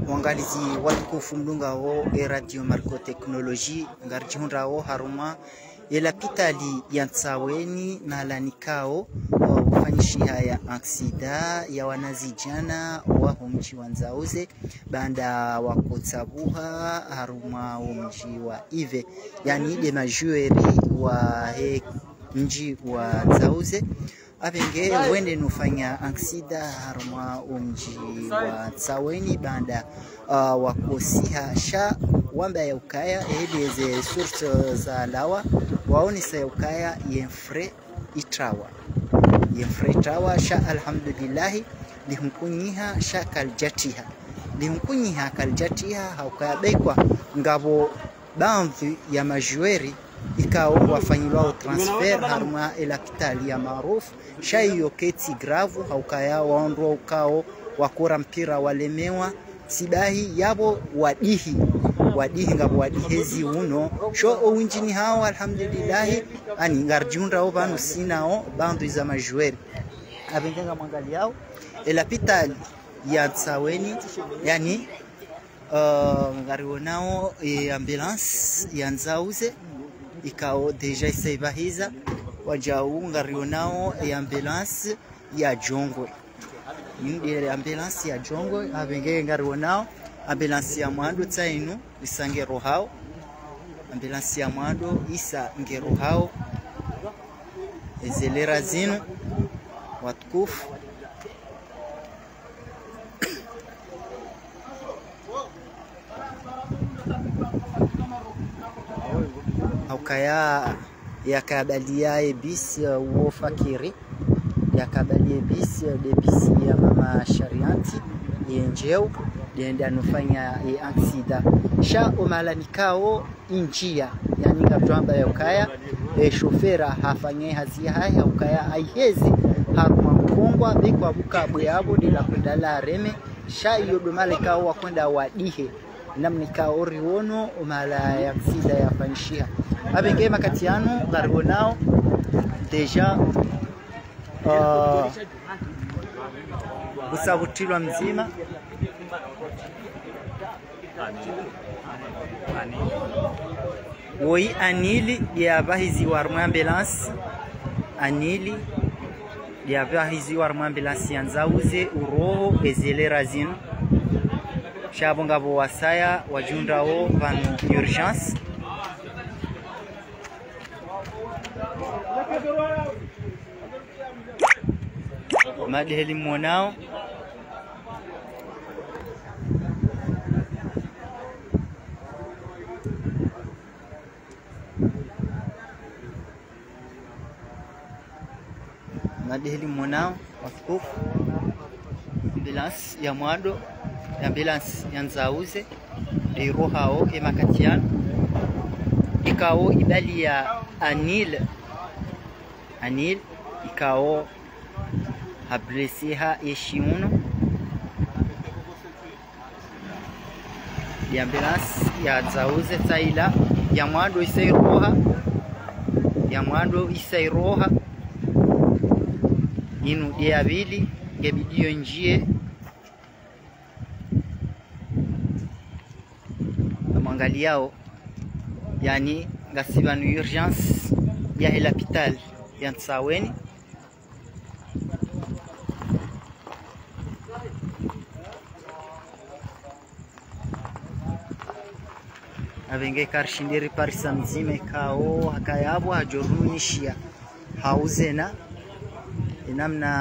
Wangalizi watukufu mdunga wo Radio Marco Technologie ngarjihunda wo haruma ila pitali ya Tsaweni na lanikao ufanyishia ya aksida ya wanazijana wa humji wa Nzauze banda wakotsabuha haruma humji wa Ive yani de majueri wa mji wa Nzauze abenge wende nufanya aksida haruma umji wa Tsaweni banda wakosiha sha wamba ya ukaya edeze source za lawa waonisa ya ukaya yenfre itrawa sha alhamdulillah lihunkunyiha sha kaljatiha haukaya bekwa ngabo bandhi ya majueri ikao wafanyilwao transfer haruma ila kitali ya maarufu sha hiyo keti gravu haukaya waondwa ukao wakora mpira walemewa sibahi yabo wadihi ngabo wadihezi uno sho unjini hao alhamdulillah ani ngarjunda obanu sinao bandu za majueri abenga mwangali yao ila pitali ya Tsaweni yani ngarionao ambulance ya Nzauze ikao deja isaibahiza wajau ngarionao ambulance ya Jongwe ndi ambulance ya Jongwe abenge ngarionao ambulance ya Mwando tsainu isangero hao ambulance ya Mwando isa ngero hao ezelera zinu watukufu haukaya yakabalia ebis wo fakiri yakabalia ebis de bisi ya mama Sharianti yenjeu denda nufanya aksida sha umalanikao injia yani katwamba ya ukaya shofera hafanye hazi haya ukaya aihezi haruma mkongwa bikwa buka buyabo dila kundala reme sha yodomalekao wakwenda wadihe namnikao riono umala ya aksida ya fanshia abenge makatiano gargonao deja usabutilwa mzima woi anili ya bahizi wa ambulance anili ya bahizi wa ambulance ya Nzauze uroho ezelera zinu shabo ngabo wasaya wajundao vanu urgence madheli mwanao watukufu ambulance ya Mwado ambulance ya Nzauze de rohao emakatiano ikao ibali ya anil ikao hablesiha yeshiuno ya ambulance ya Nzauze tsaila ya Mwado isairoha inu dia bili ngebidio njie mwangaliao yani ngasiba nu urgence ya l'hôpital ya Tsaweni avenge karshindiri parisa mzime kao hakayabo hajorunishia hauzena inamna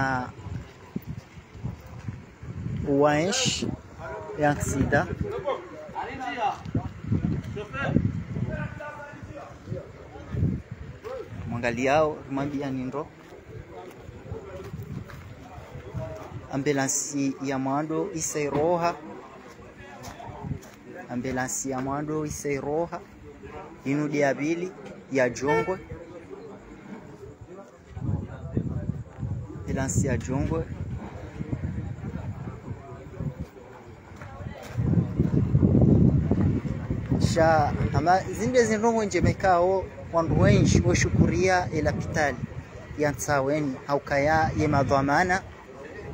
uwaesh ya aksida mwangaliao mwambia nindo ambulance ya Mwando isairoha ambulance ya Mwando isairoha inu diabili ya Jongwe ambulance ya Jongwe ama zinde zinrongo njemekao wandu wenshi washukuria ila pitali yantsaweni haukaya ye madhamana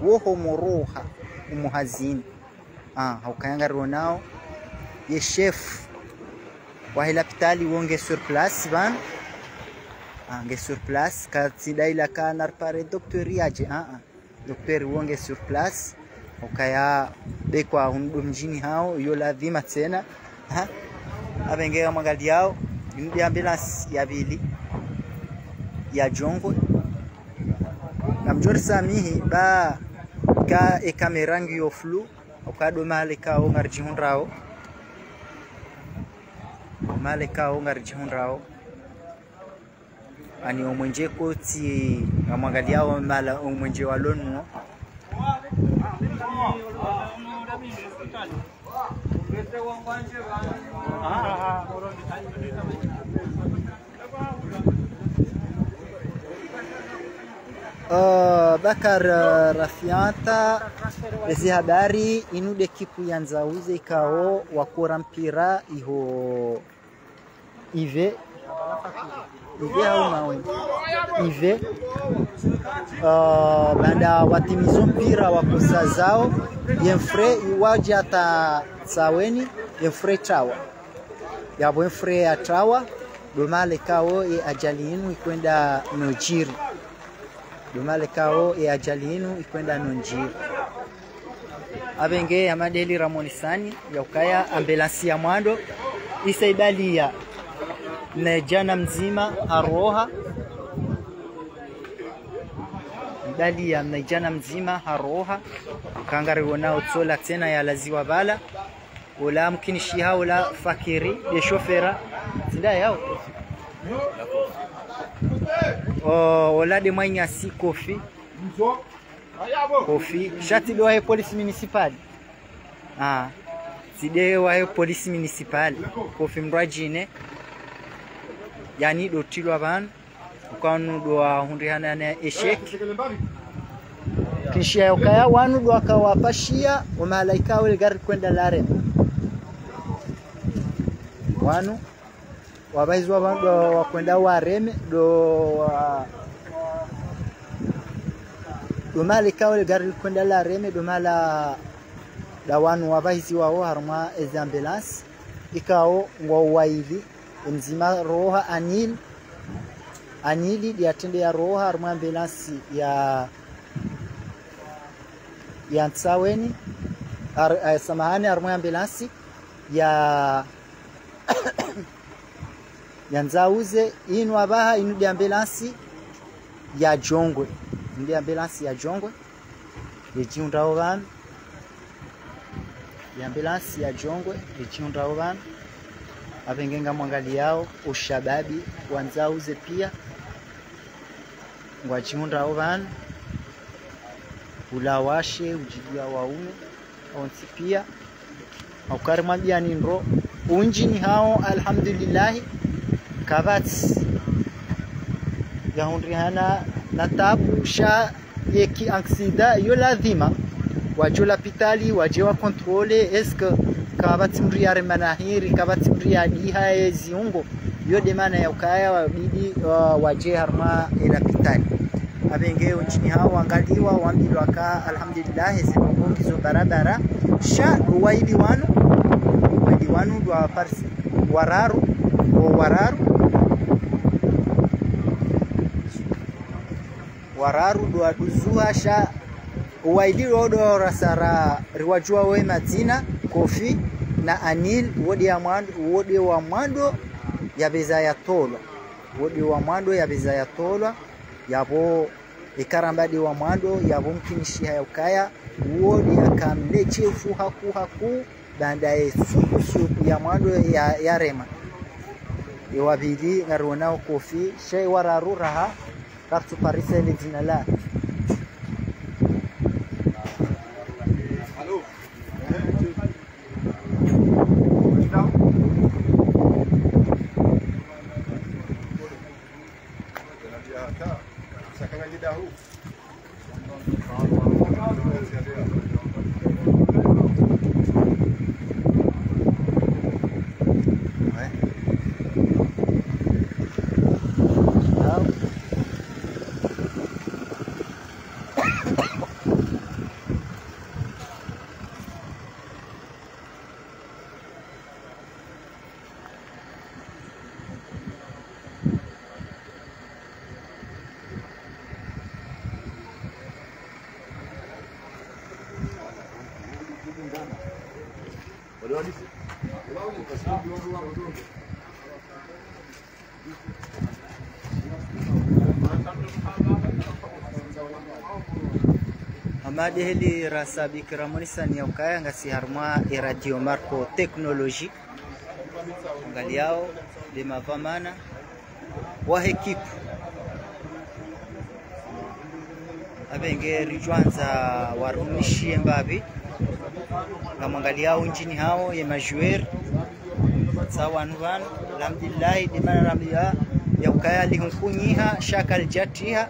woho muruha umuhazini haukaya ngaro nao ye chef wa l'hôpital wonge sur place ban nge sur place katsidai la kanar pare docteur yaje docteur wonge sur place ukaya bekwa hundu mjini hao yo lazima tena abengea magali yao ni ambulance ya bili ya jongo na mjori samihi ba ka e kamerangi yo flu ukado male kao ngarji hundrao ani omwenje koti amagali yao mala omwenje walonu Bakar Rafianta ezi habari inude kipu yanzauze ikao wakora mpira iho ive au mawe ive banda watimizo mpira wakosa zao yemfre iwaje ata saweni yemfre chawa yabo yemfre ya chawa domale kao e ajali inu ikwenda nojiri domale kao e ajali inu ikwenda nojiri abenge amadeli ramonisani ya ukaya ambulance ya mwando isaibalia na jana mzima haroha dalia na jana mzima haroha kangare wonao tsola tena ya laziwa bala wala mkinishi wala fakiri de chauffeur tinda yao wala de mwanya si kofi shati do ya police municipal side wa police municipal kofi mrajine yani do tilo aban ukanu do hundihana na eshek kisha ukaya wanu do akawapashia wa malaika wale gari kwenda lare wanu wabaizwa bandu wa kwenda wareme do malaika wale gari kwenda lare do mala da wanu wabaizi wao harma ambulance ikao ngwawaili mzima roha anili diatende ya roha harma ambulance ya Ntsaweni samahani harma ambulance ya Nzauze inu abaha inu di ambulance ya Jongwe ndi ambulance ya Jongwe yejiundao bana ya ambulance ya Jongwe yejiundao bana abengenga mwangali yao ushababi wanzauze pia ngwajiundao bana ulawashe ujidia waume onsi pia aukarmagia nindro unjini hao alhamdulillah kabats ya hundrihana na tabu sha yeki aksida yo lazima wajola pitali wajewa kontrole eske kabats mriare manahiri kabats mriani haya ziungo yo demana ya ukaya wabidi waje harma ila pitali abenge unjini hao angaliwa wambilwa ka alhamdulillah zimungizo barabara sha waidi wanu do parsi wararu do aduzuha sha waidi do rasara riwajua we mazina kofi na anil wodi wa mwando ya beza ya tolwa wodi wa mwando ya beza ya tolwa yabo ikarambadi wa mwando yabo mkinishi haya ukaya wodi akamleche ufu haku bandaye supu ya mwando ya rema iwabidi ngarona kofi shay wararu raha kartu parise le dinala hello Amade heli rasabi kiramonisa ni ukaya ngasi harma Radio Marco Technologie ngaliao de mavamana wa ekipu abenge rijwanza warumishi mbabi ngamangaliao njini hao ye majuer sawa nvan alhamdulillah de manarambia ya ukaya lihunkunyiha shakal jatiha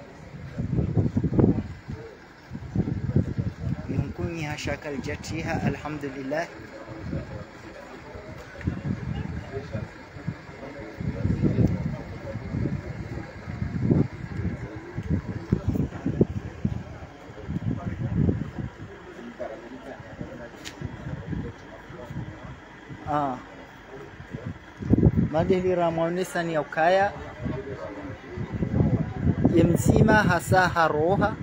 lihunkunyiha shakal jatiha alhamdulillah madeli ramwanesa ni ukaya yemzima hasa haroha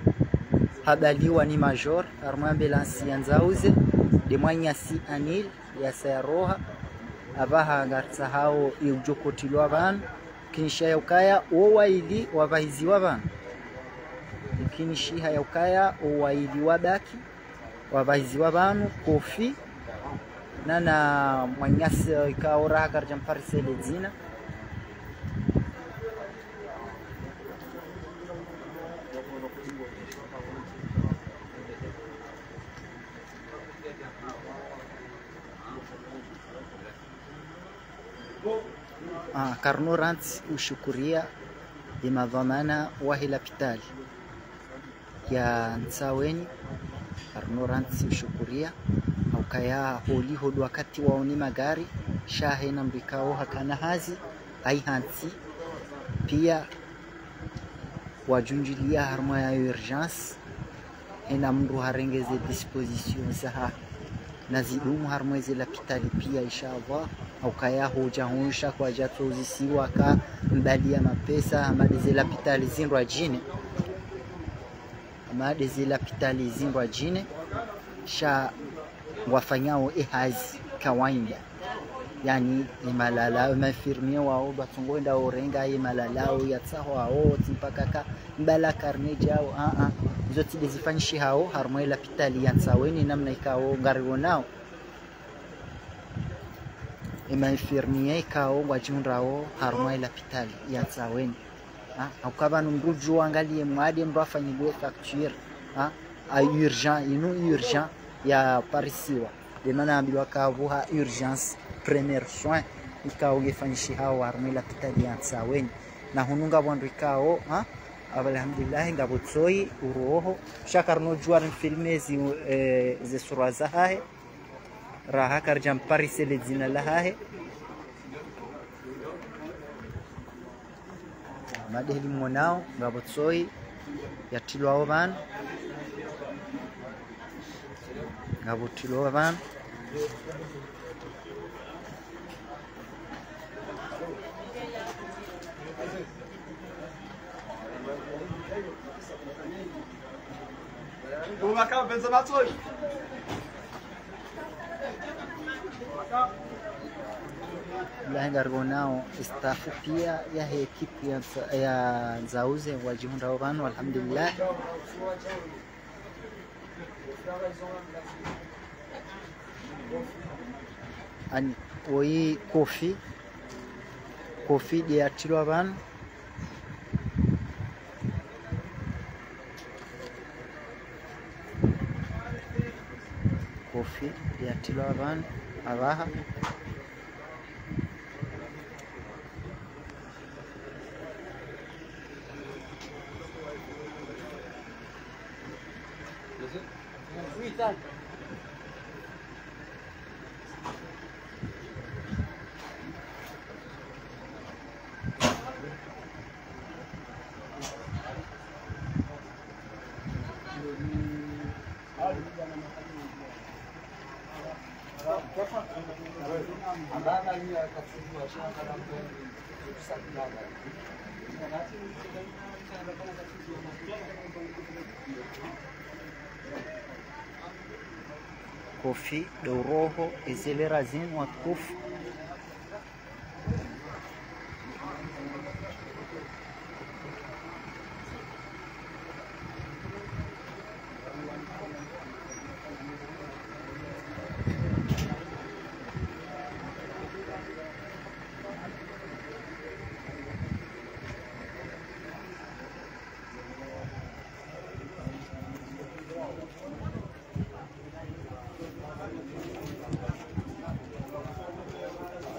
habaliwa ni major arma ambulance yanzauze de mwanya si anil ya saroha abaha ngatsa hao yujokotilwa abantu kinisha ya ukaya owaili wabahizi wabana kinisha ya ukaya owaili wabaki wabahizi wabanu kofi nana mwanyasi ikaora hakarja mparisele zina Karnurant ushukuria imadhamana wahila pitali ya Nsaweni Karnurant ushukuria ukaya holi hodu wakati waoni magari shahe na mbikao hakana hazi aihansi pia wajunjilia harma ya urgence ina mndu harengeze disposition zaha na zidumu harma zile pitali pia inshallah ukaya hoja honsha kwa jatozi siwa ka mbali ya mapesa amade zile pitali zinrwa jine amade zile pitali zinrwa jine sha wafanyao ehazi kawaida yani imalala mafirmia wao batungoenda orenga imalalao yatsaho wao mpaka ka mbala karne jao zote zifanyishi hao harmo ila pitali yansaweni namna ikao ngariwo nao mafirmia ikao wajunrao harmo ila pitali yansaweni ukaba nduju angalie mwade ndo afanyiliwe facture urgent inu urgent ya parisiwa de mana ambiwa kavuha urgence premier soin ikao gefanyishi hao armila kitalian saweni na hununga bwandu ikao alhamdulillah ngabotsoi uroho shakarno juar filmezi ze suraza hahe raha karjam parisele zina lahahe madeli monao ngabotsoi yatilwa oban ngabutilo abantu Bumaka benza matsoi lahengargo nao staff pia ya ekipu ya Nzauze wajihunda abantu alhamdulillah ani oyi kofi de atilo abantu kofi de atilo abantu abaha kofi do roho ezelera zin watukufu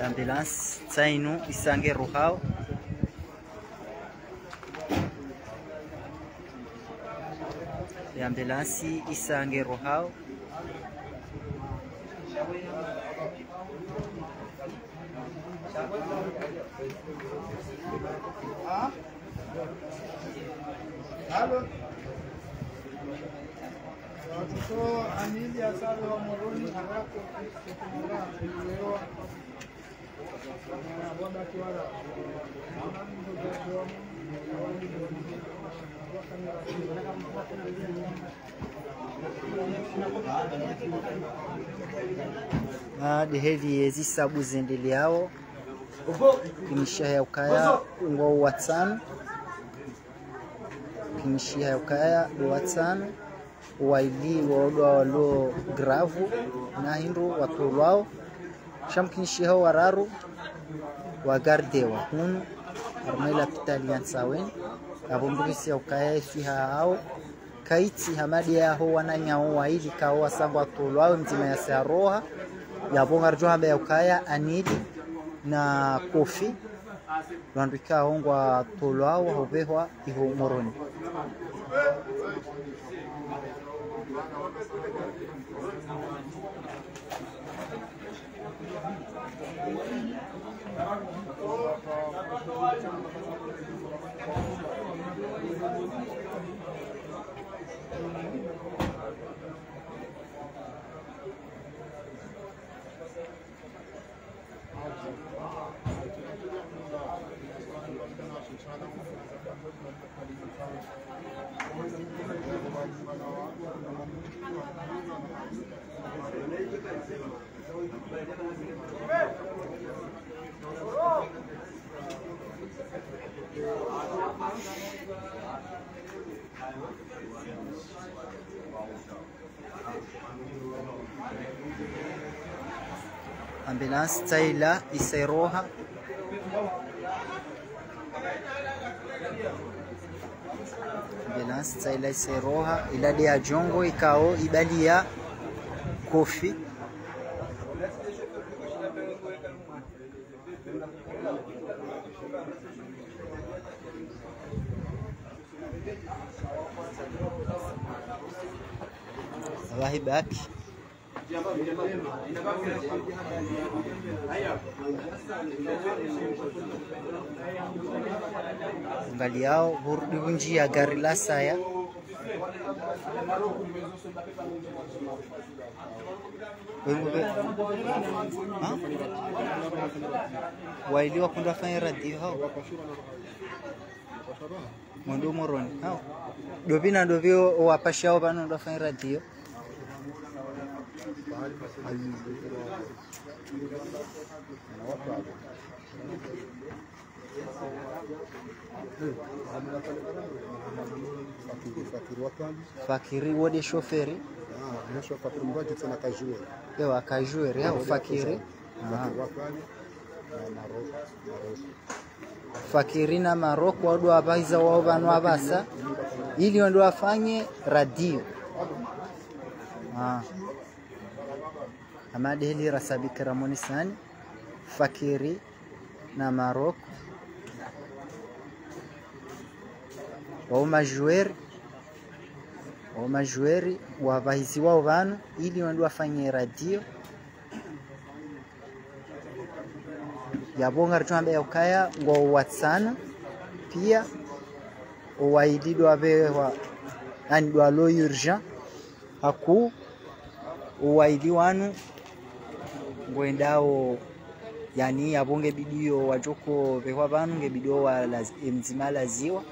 ambulance tsainu isange rohao ambulance isange rohao Halo. Watoto anili asali wa moroni harako kutumula kulewa. Wada kiwara. Dehevi ezi sabu zendeleao kimishia ya ukaya ngo watano kimishia ya ukaya watano waili waodwa walo gravu na hindu watulwao shamkinishia wararu wa garde wa hunu armaila pitali yansawen abombrisi ya ukaya ifiha hao kaiti hamadi ya ho wananyao waili kao wasambu watulwao mzima ya searoha ya bonga rjoha ya ukaya anili na kofi lwandika hongwa tolwao hobehwa iho moroni ambulance taila isairoha ambulance taila isairoha iladi ya jongo ikao ibali ya kofi wahi baki ngali yao hurudi njia gari la saya waili wakunda fanya radio hao mwendo moroni hao dovina dovio wapashao bana ndo fanya radio fakiri wode shoferi Fakiri mbaji tena kajueri. Ewa kajueri au fakiri fakiri na Maroko wadu abaiza wao banu abasa ili ndio wafanye radio amade hili rasabika ramoni sani fakiri na Maroko wao majueri wabaizi wao banu ili ndio wafanye radio yabonga rituambe ya ukaya ngo watsana pia waididwa bewa yani dwalo urgent haku waidi wanu ngoendao yani yabonge bidio wajoko bewa banu ngebidio wa mzima laziwa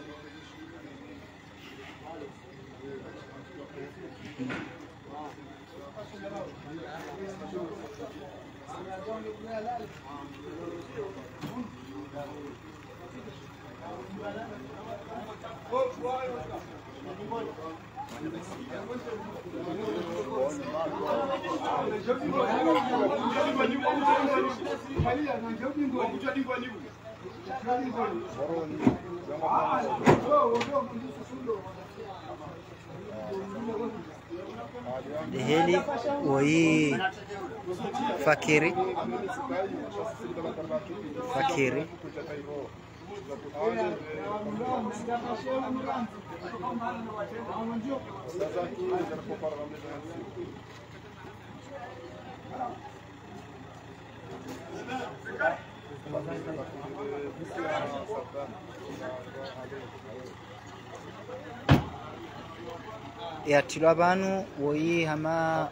Deheli woi Fakiri. Yatilwa banu woyi hama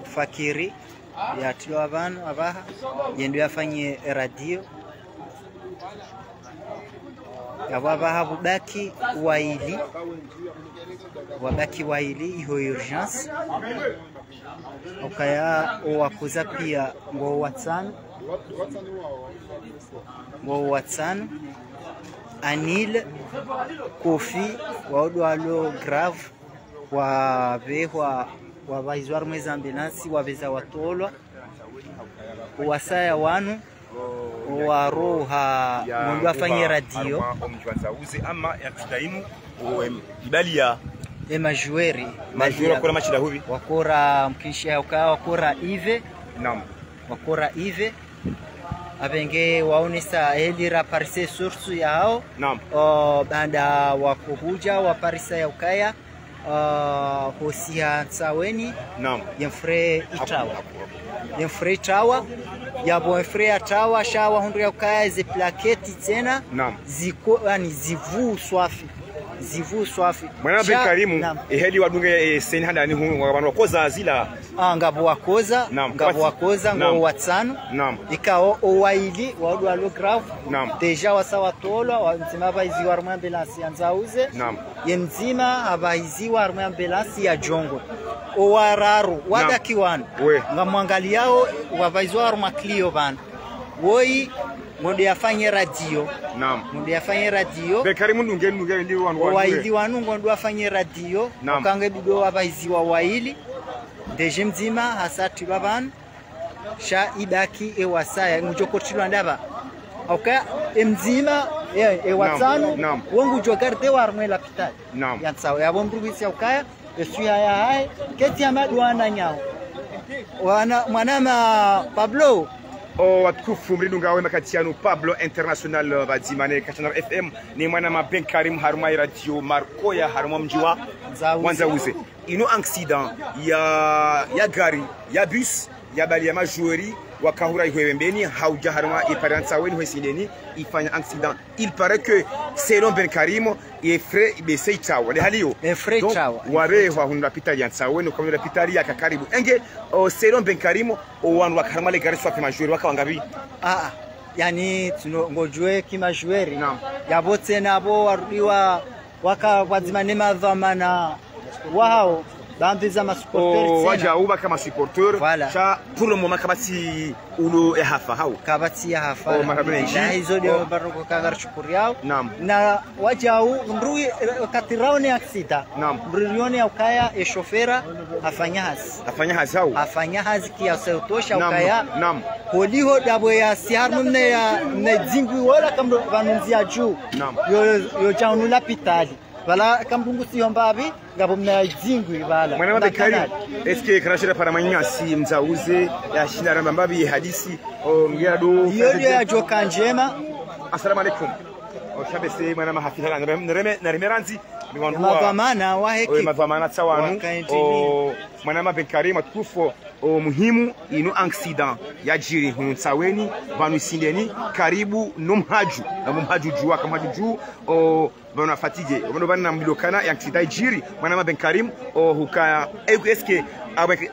Fakiri yatilwa banu abaha yendo yafanye radio abaha wabaki waili iho urgence ukaya wakuza pia ngo watsan Anil Kofi waodwalo grave wabehwa wabaizwar mwezi ambulance wabeza watolwa wasaya wanu waroha mundu afanye radio ama yakidaimu ibalia majueri wakora machida hubi wakora mkisha wakora ive wakora ive abenge waonesa elira parise source yao banda wakuhuja wa parisa ya ukaya hosia tsaweni yemfre itawa yabo yemfre atawa shawa hundu ya ukaya ze plaketi tena ziko yani zivu swafi mwana Ben Karimu eheli wadunge seni handa ni hu abantu wakoza zila ngabo wakoza ngo watsano ikao owaili wadwa lo grave deja wasawa tolo wanzima baizi wa ambulance yanzauze yemzima abaizi wa ambulance ya jongo owararu wadakiwana ngamwangaliao wabaizi wa Clio bana woi ngode yafanye radio Ben Karimu ndunge ndi waili wanu ngode yafanye radio ukange bido abaizi wa waili deje mzima hasati baban sha ibaki ewasaya ngujokotilwa ndaba okay mzima ewatsano wongu jogarde warmwe la pitali yantsawa yabo mrubisi ukaya esuya ya hai keti amadwana nyao wana mwanama Pablo watukufu mridunga wema katianu Pablo International bazimane Kachanara FM ni mwanama Ben Karimu haruma radio Markoya haruma mjiwa Wanzauze ino accident ya gari ya bus ya bali ya majouerie wakahura ihwembeni hauja haruma iparansa weni hwesindeni ifanya accident. Il paraît que selon Ben Karimu efre beseitawa le halio donc wabe hunda pitali yansa weni ukamira pitali ya kakaribu enge selon Ben Karimu wanu wakarama le gari swapi majouerie wakawangabi yani tuno ngojwe kimajouerie yabote nabo warudiwa wakawazimane madhamana wao bandiza ma supporters waja uba kama supporter cha pour le moment kabati ulo ehafa hao kabati ya hafa na hizo ndio baroko kagar shukuri yao na waja ndrui katiraone aksida ndrione ya ukaya e shofera afanya hazi afanya hazi kia sautosha ukaya holiho dabo ya siharmu mne ya dzingwi wala kama banunzia juu yo jaunu la pitali wala kambungu siombabi ngabo mna dzingwi bala mwana wa Karimu eske krashira para manyasi mzauze ya shinara mbabi hadisi ngiyado hiyo ya joka njema. Assalamu alaikum shabese mwana mahafidha na remeranzi madhamana wa heki madhamana tsawanu mwana Ben Karimu atukufu muhimu ino accident ya jiri hunsaweni banu sindeni karibu numhaju na mumhaju jua kama juu bana fatigue bano bana mbilokana ya accident jiri mwana Ben Karimu hukaya eske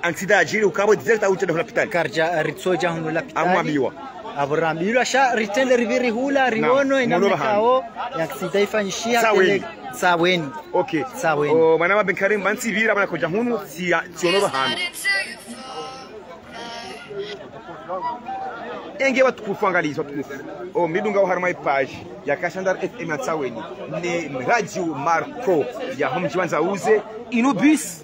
accident jiri ukabo direct au tena hospital karja ritsoja hunu la hospital amwambiwa aburambiwa sha ritende riviri hula riono inamekao ya accident ifanyishia tele saweni okay saweni mwana Ben Karimu bansi bira bana koja hunu si tiono bahano enge watukufu angalizo watukufu midunga harma page ya Kachanara FM atsaweni ne radio Marco ya homji Wanzauze inubis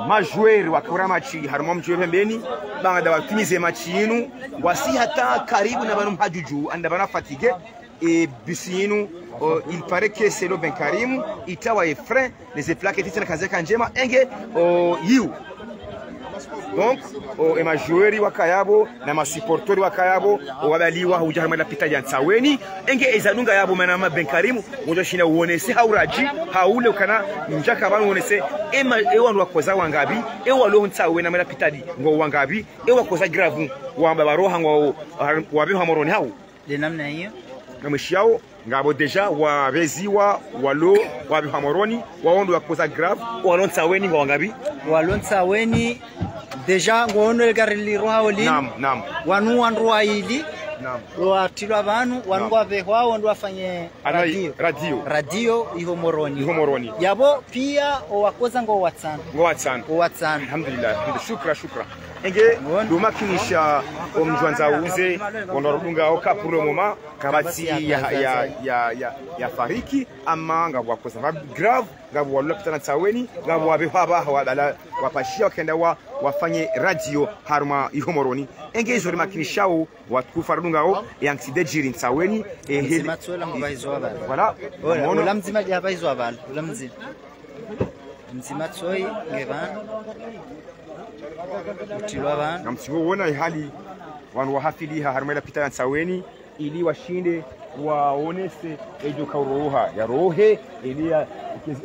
majouer wakora machi harma mjwe pembeni banga watimize machi yinu wasi hata karibu na banu mhajuju anda bana fatigue et bisinu il paraît que selon Ben Karimu itawa e frein les plaques titana kazeka njema enge yu donc emajueri wakayabo na masupportori wakayabo wabaliwa hujarma la pita Nsaweni enge ezalunga yabo manama Benkarimu wajashina uonese hauraji haule ukana njaka banu uonese ewa wakoza wangabi ewa lo Nsaweni na pitadi ngo wangabi ewa koza gravu wamba baroha ngo wabe hamoroni hao de namna hiyo na mshiao ngabo deja wabeziwa walo wabe hamoroni waondo wakoza grave walo Nsaweni ngo wangabi walo Nsaweni deja ngono garili roha oli nam wanu wanrua ili nam watilwa banu wanu wavehwa wanu wafanye radio ihomoroni yabo pia wakoza ngo watsana alhamdulillah shukra enge dumakinisha omjwanza uze wonorudunga oka pour le moment kabati ya fariki ama ngabo wakoza grave ngabo walopitana Nsaweni ngabo wabehwa wadala wapashia wakenda wafanye radio harma ihomoroni enge zori makinishao watukufa rudungao yanside jiri Nsaweni matsola ngabaizo abana voilà ola mzima yabaizo abana ola mzima tsoi ngebana utilwa bana namsiwo wona hali wanu wahafiliha harma pita Nsaweni ili washinde waonese eduka roha ya rohe ili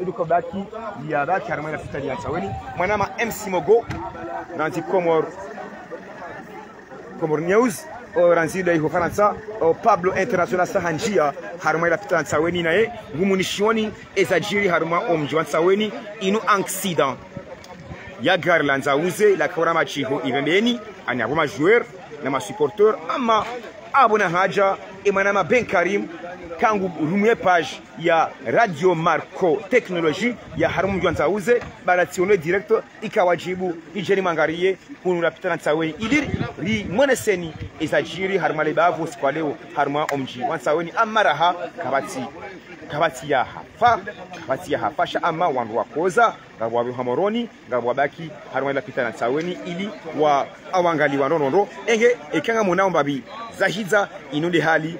eduka baki ya baki harma pita Nsaweni mwanama MC Mogo nanti Comor News ranzida hiyo Faransa Pablo International sahanjia haruma pita Nsaweni naye ngumunishoni ezajiri haruma omji wa Nsaweni inu accident ya gari la Nzauze la kaurama chiho ivembeni ani aboma joueur na ma supporteur ama abona haja emanama Benkarim kangu rumwe page ya Radio Marco Technologie ya harumu wa Nzauze baratione direct ikawajibu ijeri mangarie kunu lapita Nsaweni ili li mweneseni ezajiri haruma lebavu kwa leo haruma omji wa Nsaweni amaraha kabati ya hafasha ama wandu wakoza ngabo wabi hamoroni ngabo wabaki haruma lapita Nsaweni ili wa awangali wanonondo enge ekanga munaomba bi zahiza inundi hali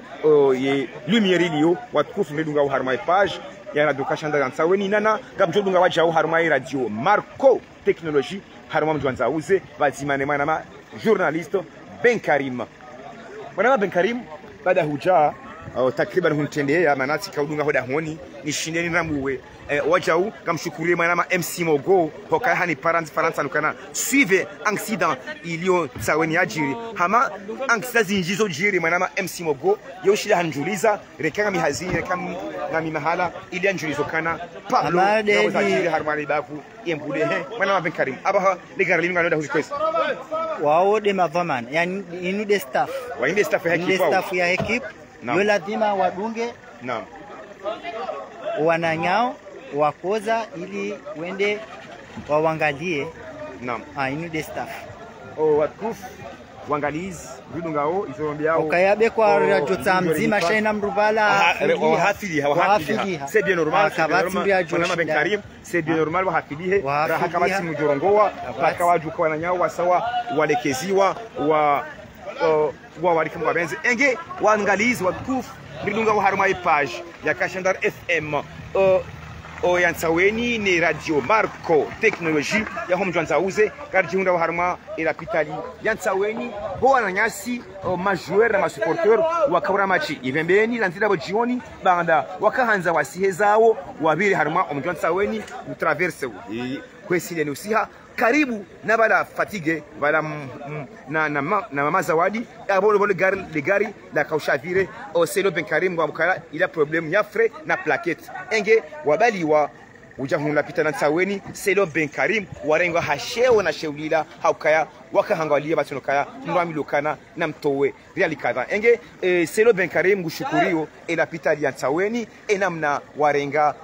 ye lumiere liyo watukufu medunga haruma page ya radio kashanda Nsaweni nana ngabjodunga wajao haruma Radio Marco Technologie haruma mjwa Nzauze bazimane manama journaliste Benkarim manama Benkarim baada huja takriban huntendea manati kaudunga hoda honi nishindeni ramuwe wajau kamshukurie manama MC Mogo hoka hani parents Faransa nukana suive accident ilio Nsaweni ajiri hama accident zinjizo jiri manama MC Mogo yoshida hanjuliza rekanga mihazini rekanga ngami mahala ili anjulizo kana Pablo ngajiri harmani baku yembude manama Benkarim abaha legara liminga noda hujikwesa wao de mavaman yani inu de staff ya ekip yo lazima wadunge wananyao wakoza ili wende wawangalie inu de staff watukufu wangalizi vidungao izombiao okayabe kwa radio mzima shaina mrubala hafiliha c'est bien normal manama Benkarim c'est bien normal wahafilihe raha kabati mujorongoa paka wajuka wananyao wasawa walekeziwa wa walikamwa wabenzi enge waangalizi watukufu bidunga haruma page ya Kashandar FM ya Nsaweni ni Radio Marco Technologie ya homjwa Nzauze karjihunda haruma ila pitali ya Nsaweni boa na nyasi majoueur na masupporteur wakaura machi ivembeni lanzida bojioni banda wakahanza wasihe zao wabiri haruma omjwa Nsaweni utraverse kwesile nusiha karibu na bala fatigue bala na mama zawadi abolo gari la kaushavire Selo Benkarim wa mukala ila problem ya frais na plaquette enge wabaliwa ujahunla pita Nsaweni Selo Benkarim warenga hasheo na sheulila haukaya wakahangalia batonokaya ndwamilokana na mtowe realikadha enge Selo Benkarim gushukurio ila pita ya Nsaweni enamna warenga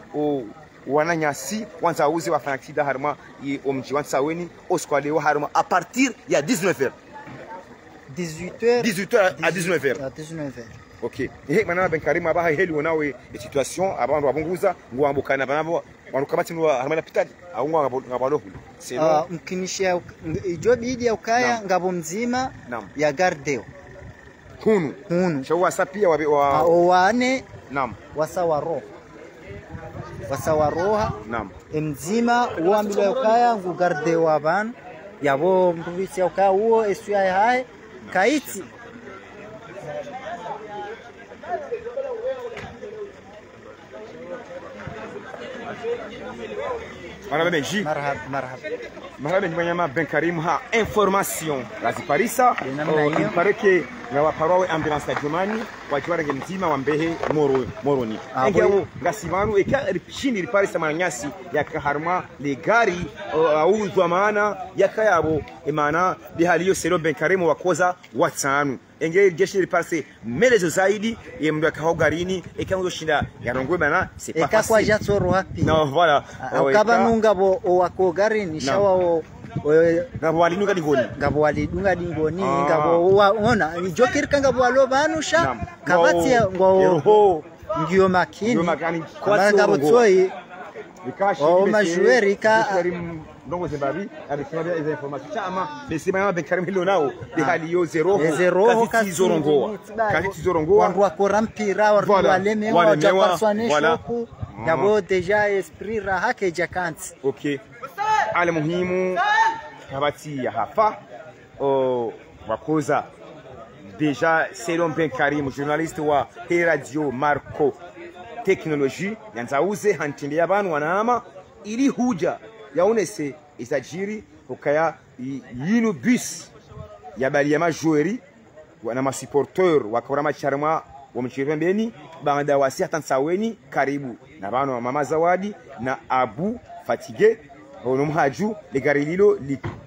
wananyasi Nzauze wafanya accident harma omji wa Nsaweni oskwalewa harma à partir ya 19h 18h à 19h OK manana Benkarim abaha heli wonawe situation abantu abunguza ngwambukana banabo wanukabati mwa harma pitali au ngabalo sino mkinishia ijobidi ya ukaya ngabo mzima ya gardeo hunu shawa sapia wane wasawaroha mzima uambilwa ukaya ngugarde waban yabo mbuvisi uka uo esu ya hai kaiti Marhaba Benji. Marhaba Nyama Ben Karim ha information raziparisa impareke na waparwawe ambulance ya Jumani wakiwara mzima wa Mbehe Moroni engabo ngasibanu eka chini riparisa manyasi yakaharma legari au zwamana yakayabo imana bihaliyo selo Ben Karim wakoza watanu engeri jeshi riparse melezo zaidi ye mndu akahogarini ekango shinda yarongwe bana c'est pas facile kwa jatsoro hapi non voilà ukaba nungabo wakogarini shawa ngabo walinunga dingoni ngabo walidunga dingoni ngabo ona jokir kangabo walobanusha kabati ngo ndio makini kwa ngabo tsoi o majueri ka ndongo Zimbabwe abikimbia hizo information chama besema Ben Karim hilo nao bihaliyo zero kazi zorongo wandu wakora mpira wandu waleme wajaparswanisho yabo deja esprit raha ke jakanti okay ale muhimu kabati ya hafa wakoza deja selon Ben Karim journaliste wa Radio Marco Technologie yanzauze hantinde y'abantu wanama ili huja yaonese isajiri ukaya yino bus yabali ya majouri wana masupporteur wakora macharma wa mchirembeni banda wasi atansaweni karibu na bano wa mama Zawadi na Abu Fatige onomhaju legari lilo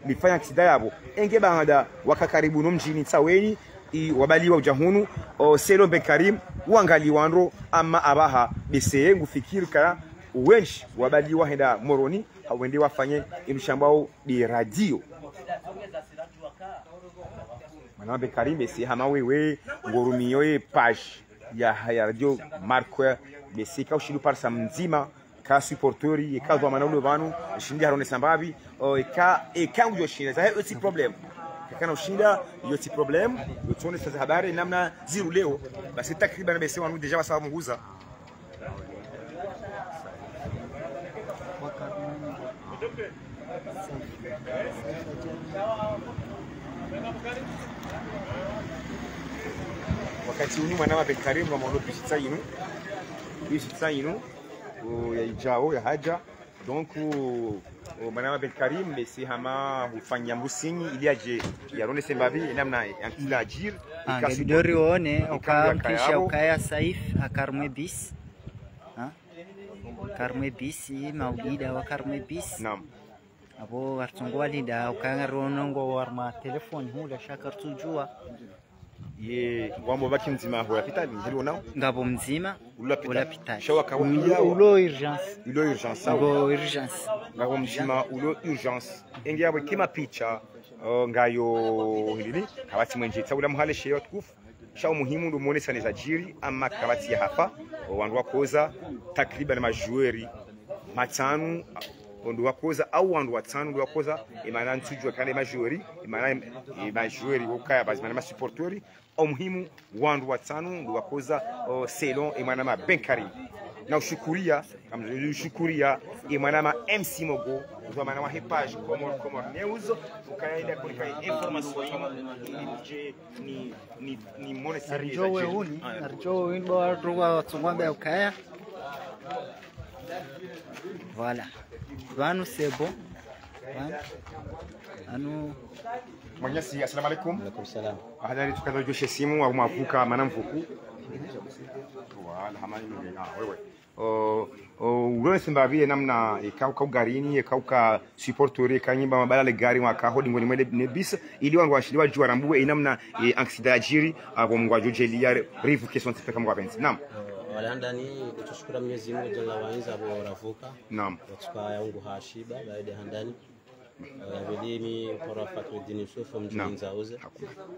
lifanya accident yabo enge banda wakakaribu no mjini tsaweni wabali wa ujahunu selo Ben Karim wangali wandro ama abaha bese ngufikiri kara wenshi wabali wahenda Moroni hawende wafanye inushambao di radio Mana Ben Karim bese hama wewe ngorumiyo page ya radio Marco bese ka ushilu parsa mzima ka supportori e ka zo manaulo banu shindi harone sambabi ka ujo shinda za eti problem kana ushinda yoti problem yotone sasa habari namna ziru leo basi takriban bese wanu deja wasawa munguza wakati uni mwana wa Ben Karim wa maono pisitsa inu ya ijao ya haja donc mwana wa Ben Karim besi hama hufanya mbusingi ili aje yarone sembabi namna yankila ajir ikasudori one ukamkisha ukaya saif akarmwe bis karmwe bis maulida wa karmwe bis naam abo wartungwa linda ukanga ronongo warma telefoni hula shakartu jua ye wambo baki mzima ho hospitali njilo nao ngabo mzima hospitali shawa kawia ulo urgence ngabo mzima ulo urgence enge yabo kima picha ngayo hilili kabati mwenje tsawula muhale sheyo tukufu shawo muhimu ndo muone sana zajiri ama kabati ya hapa wandu wakoza takriban majueri matanu wandu wakoza au wandu watano ndo wakoza imana ntujwa kale majueri imana majueri ukaya bazi mana supportori au muhimu wandu watano ndo wakoza selon imana ma Ben Karim na ushukuria imana ma MC Mogo ndo mana wa page Komor News ukaenda kulipa information ni mone seri arjo wimbo wa tsongwambe ukaya voilà Vanu sebo anu Manyasi assalamu alaikum. Alaikum salam. Ahadari tukadha joshe simu au mafuka manamfuku. Wala hamani ngena wewe. Uwe simbabi namna ikauka ugarini ikauka supportori kanyimba mabala le gari waka hodi ngoni mwede nebis ili wangu washiliwa jua rambuwe namna accident ajiri abo mwa jojeli ya rivu kesho ntipeka mwa benzi. Naam. Wala ndani tushukura Mwenyezi Mungu jalla waanza abo ravuka. Naam. Tuka yangu hashiba baada handani. Yabelimi kwa Fakhruddin Yusuf mjinza uze.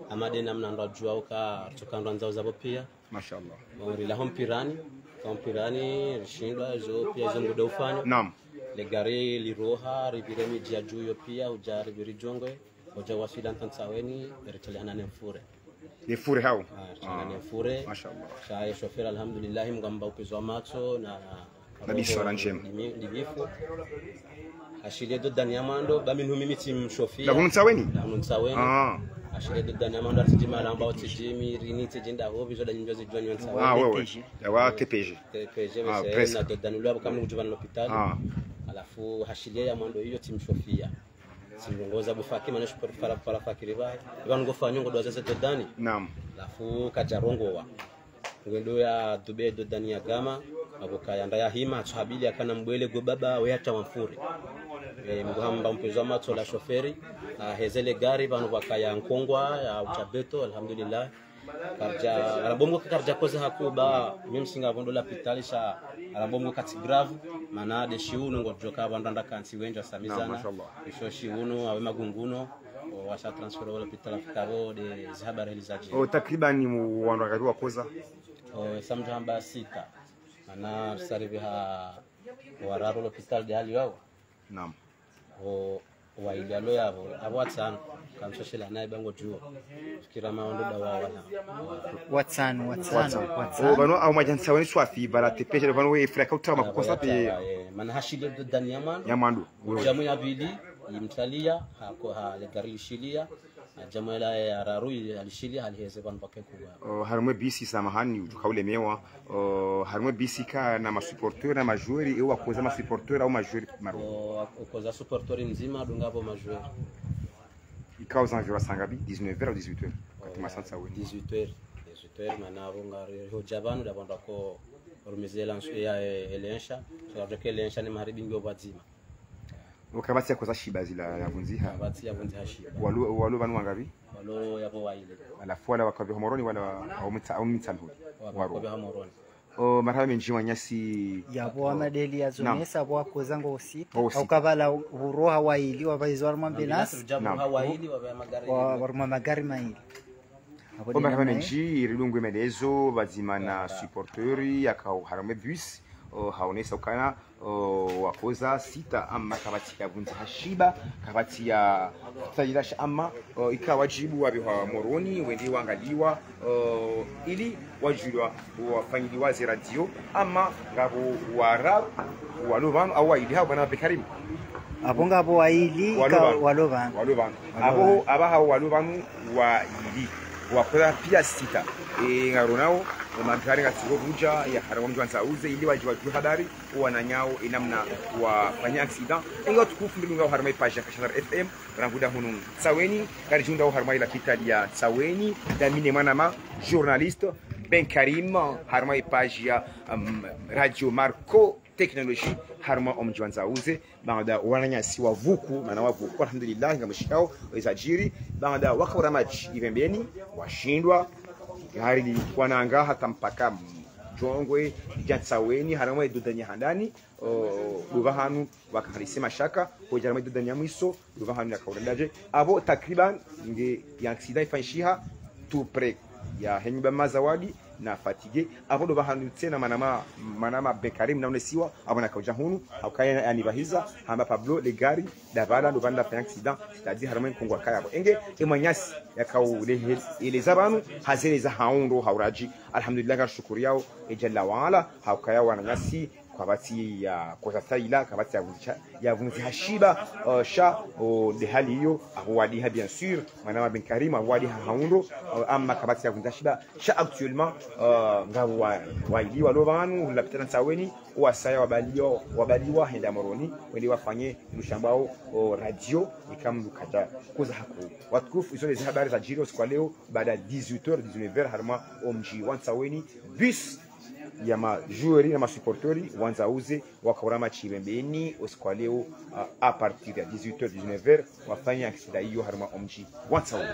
Amade namna ndo jua uka tukandwa nzauza bo pia. Mashaallah. Uri la hompirani. Kampirani rishindwa zo pia zo ngodo ufanya. Naam. Le gari liroha ribiremi dia juyo pia ujari birijongwe. Oja wasila ntansaweni eritaliana nemfure. Nefure hao. Nefure. Mashaallah. Shaya shofera alhamdulillah mgamba upezo macho na biswara njema. Libifu. ashiria do dani amando baminhu mimi tim shofia la kunsaweni ashiria do dani amando tijima lamba otijimi rini tijinda hobi zo da nyinjo zijoni wansaweni wewe yawa TPG bese na do dani lwa kamni kujivan l'hopital alafu hashiria ya mando hiyo tim shofia simrongoza bufaki maana shupor para fakiri bai iban go fanyo ngo doza do dani naam alafu kajarongowa ngendo ya dube do dani ya gama abokaya ndaya hima tshabili akana mbwele go baba we hata wamfuri mguhamba mpezo mato la shoferi hezele gari banu bakaya nkongwa ya uchabeto alhamdulillah karja arabongo karja koza hakuba mimi singa bondo la pitalisha arabongo kati grave mana de shiuno ngo joka bandanda kansi wenja samizana isho shiuno awe magunguno washa transfer wala pitala fikabo de zihaba realizaji takriban wandu wa koza samjamba sita ana saribiha wararo l'hopital de hali wao naam wa ilalo yabo abwatsan kamshoshela naye bango juo fikira maondo da wao watsan bano au majansa wani swafi bara tepeje bano we freka utama kukosa pe mana hashile do dani yamandu jamu ya bili imtalia hako ha le gari shilia jamu la araru alishilia aliheze ban bakekuwa harumwe bisi samahani ukaule mewa harumwe bisi ka na masupporteur na majoueur e wakoza masupporteur au majoueur maro koza supporteur nzima dungabo majoueur ikauza environ sangabi 19h ou 18h katima sansa we 18h mana ngari ho jabanu da banda ko rumizela ya elensha so que elensha ni maharibi ngio bazima ukabati yakoza shiba zila yavunziha kabati yavunziha shiba walo banu wangabi walo yabo waile alafu wala wakabi homoroni wala au mitsalhu waro homoroni marhaba menjiwa nyasi yabo amadeli yazonesa bo akozango sita au kabala uroha waili wabaizwa mambenas hawaili wa magari maili marhaba menji rilungwe melezo bazimana supporteri yakau harame bus haonesa ukana wakoza sita ama kabati ya vunzi hashiba kabati ya tajilasha ama ikawajibu wabiwa moroni wendi wangaliwa ili wajulwa wafanyiliwa zi radio ama ngabo wara walobanu au waili hao bana bekarimu abonga abo waili walobanu abo abaha walobanu waili wakoza pia sita ngaronao magari ngatigo buja ya haramu mjwanza uze ili wajiwa habari wananyao inamna wafanya accident ingo tukufu mbinga harama page ya Kashnar FM ranguda hunu Tsaweni gari junda harama ila kitalia Tsaweni damine manama journaliste Ben Karim harama page ya Radio Marco Technologie harma omjwanza uze baada wananyasi wavuku maana wavuku alhamdulillah ngamshikao wezajiri baada wakora match ivembeni washindwa gari lilikuwa naanga hata mpaka Jongwe Jatsaweni harama idudanya handani duvahanu wakalisema shaka hoja idudanya mwiso duvahanu yakaurendaje abo takriban nge ya accident ifanyisha tout près ya henyiba mazawadi na fatige abo duvahanu tena manama Bekarim na unesiwa abo nakauja hunu akaya anibahiza hamba Pablo le gari davala duvanda fa accident c'est-à-dire harama kongwa kaya enge emanyasi yakaulehe ile zabanu hazele za haundo hauraji alhamdulillah gashukuri yao ejalla wala haukaya wananyasi kwa bati ya kozataila kabati ya vunzi hashiba sha de hali hiyo awadi ha bien sûr manama Ben Karim awadi ha haundo amma kabati ya vunzi hashiba sha actuellement ngabo waili walobanu la pitana Tsaweni wasaya wabaliwa henda moroni wende wafanye mshambao radio ikamlukaja koza haku watukufu hizo ni habari za Jiros kwa leo baada 18h 19h harma omji wa Tsaweni bus ya majoueri na masupporteri wanza uze wakaurama chibembeni usiku leo a partir ya 18h 19h wafanya akida hiyo harma omji wa Tsaweni.